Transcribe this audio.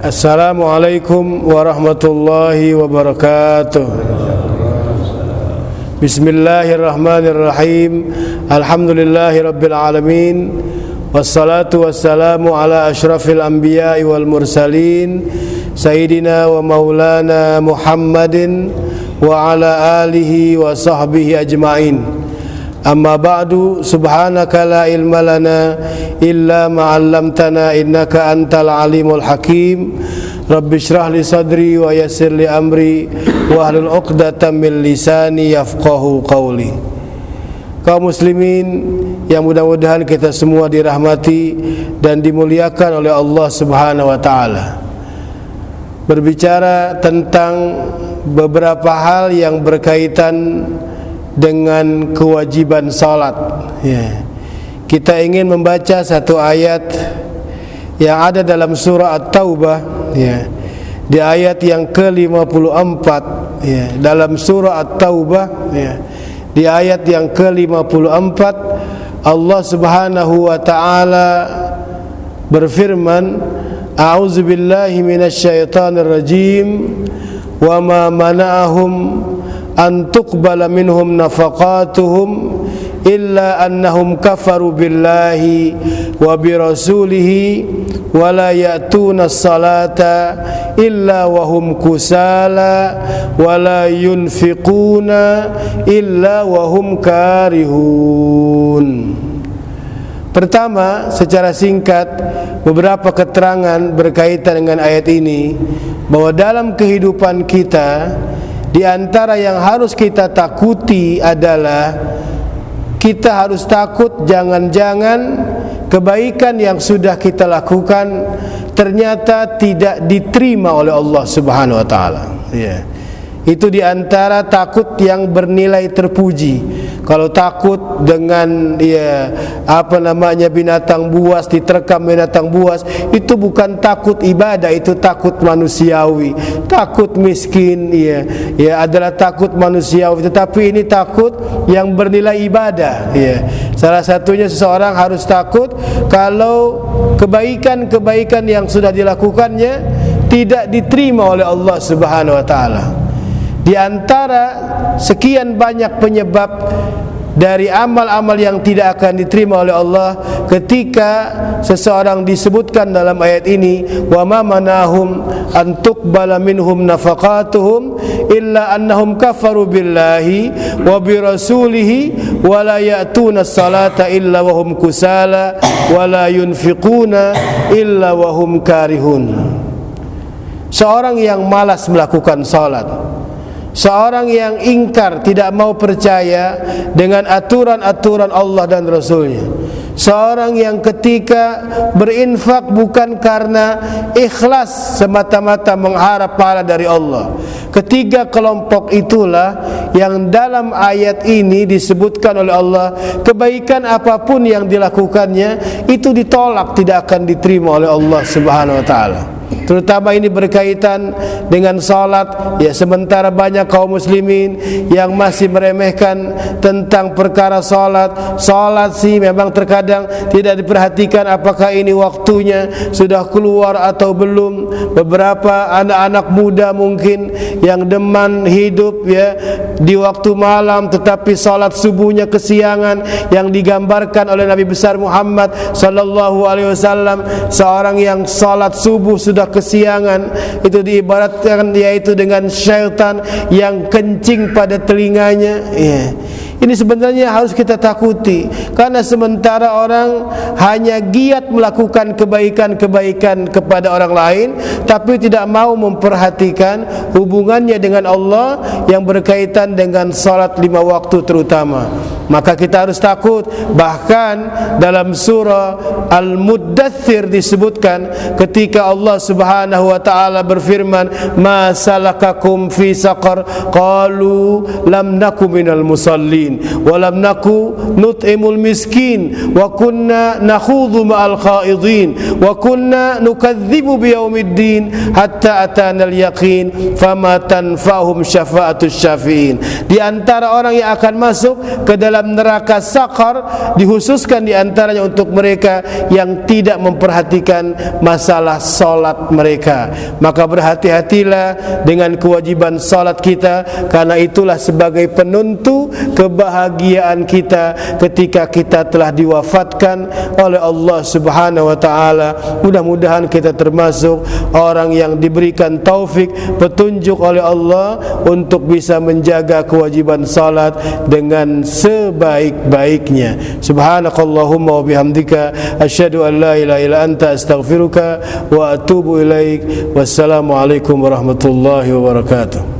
Assalamualaikum warahmatullahi wabarakatuh. Bismillahirrahmanirrahim. Alhamdulillahi rabbil alamin. Wassalatu wassalamu ala ashrafil anbiya'i wal mursalin Sayyidina wa maulana Muhammadin wa ala alihi wa sahbihi ajma'in. Amma ba'du, subhanaka la ilma lana illa ma 'allamtana innaka antal alimul hakim. Rabbi shrah li sadri wa yassir li amri wa hlul 'uqdatam min lisani yafqahu qawli. Kaum muslimin yang mudah-mudahan kita semua dirahmati dan dimuliakan oleh Allah Subhanahu wa taala. Berbicara tentang beberapa hal yang berkaitan dengan kewajiban salat, ya. Kita ingin membaca satu ayat yang ada dalam surah At-Taubah, ya. Di ayat yang ke-54, ya. Dalam surah At-Taubah, ya. Di ayat yang ke-54 Allah Subhanahu wa taala berfirman, A'udzubillahi minasyaitonir rajim. Wa ma mana'ahum an tuqbala minhum nafaqatuhum illa annahum kafaru billahi wa birasulihi wa la ya'tuna as-salata illa wa hum kusala wa la yunfiquna illa wa hum karihun. Pertama, secara singkat, beberapa keterangan berkaitan dengan ayat ini, bahwa dalam kehidupan kita, di antara yang harus kita takuti adalah kita harus takut jangan-jangan kebaikan yang sudah kita lakukan ternyata tidak diterima oleh Allah Subhanahu wa taala. Ya. Itu di antara takut yang bernilai terpuji. Kalau takut dengan binatang buas, diterkam binatang buas, itu bukan takut ibadah, itu takut manusiawi. Takut miskin, adalah takut manusiawi, tetapi ini takut yang bernilai ibadah, Salah satunya seseorang harus takut kalau kebaikan-kebaikan yang sudah dilakukannya tidak diterima oleh Allah Subhanahu wa taala. Di antara sekian banyak penyebab dari amal-amal yang tidak akan diterima oleh Allah, ketika seseorang disebutkan dalam ayat ini, wa ma manahum an tuqbala minhum nafaqatuhum illa annahum kafaru billahi wa birasulihi wa la ya'tuna as-salata illa wa hum kusala wa la yunfiquna illa wa hum karihun. Seorang yang malas melakukan salat, seorang yang ingkar, tidak mau percaya dengan aturan-aturan Allah dan Rasulnya, seorang yang ketika berinfak bukan karena ikhlas semata-mata mengharap pahala dari Allah. Ketiga kelompok itulah yang dalam ayat ini disebutkan oleh Allah, kebaikan apapun yang dilakukannya itu ditolak, tidak akan diterima oleh Allah Subhanahu wa taala. Terutama ini berkaitan dengan salat, sementara banyak kaum muslimin yang masih meremehkan tentang perkara salat. Salat sih memang terkadang tidak diperhatikan apakah ini waktunya sudah keluar atau belum. Beberapa anak-anak muda mungkin yang deman hidup di waktu malam, tetapi salat subuhnya kesiangan, yang digambarkan oleh Nabi besar Muhammad sallallahu alaihi wasallam, seorang yang salat subuh sudah kesiangan, itu diibaratkan yaitu dengan syaitan yang kencing pada telinganya. Ini sebenarnya harus kita takuti, karena sementara orang hanya giat melakukan kebaikan-kebaikan kepada orang lain, tapi tidak mau memperhatikan hubungannya dengan Allah yang berkaitan dengan salat 5 waktu terutama. Maka kita harus takut. Bahkan dalam surah Al-Muddathir disebutkan ketika Allah Subhanahu wa taala berfirman, "Ma salakakum fi saqar?" Qalu lam nakum minal musallin. kha'idin wa lam naku nut'imul miskin wa kunna nakhudhu ma'al kha'idin wa kunna nukadzibu biyaumiddin hatta atana al-yaqin fama tanfa'hum syafa'atus syafi'in. Di antara orang yang akan masuk ke dalam neraka sakar, dikhususkan di antaranya untuk mereka yang tidak memperhatikan masalah salat mereka. Maka berhati-hatilah dengan kewajiban salat kita, karena itulah sebagai penentu kebahagiaan kita ketika kita telah diwafatkan oleh Allah Subhanahu wa taala. Mudah-mudahan kita termasuk orang yang diberikan taufik, petunjuk oleh Allah untuk bisa menjaga kewajiban salat dengan sebaik-baiknya. Subhanakallahumma wa bihamdika asyhadu an la ilaha illa anta astaghfiruka wa atubu ilaik. Wassalamualaikum warahmatullahi wabarakatuh.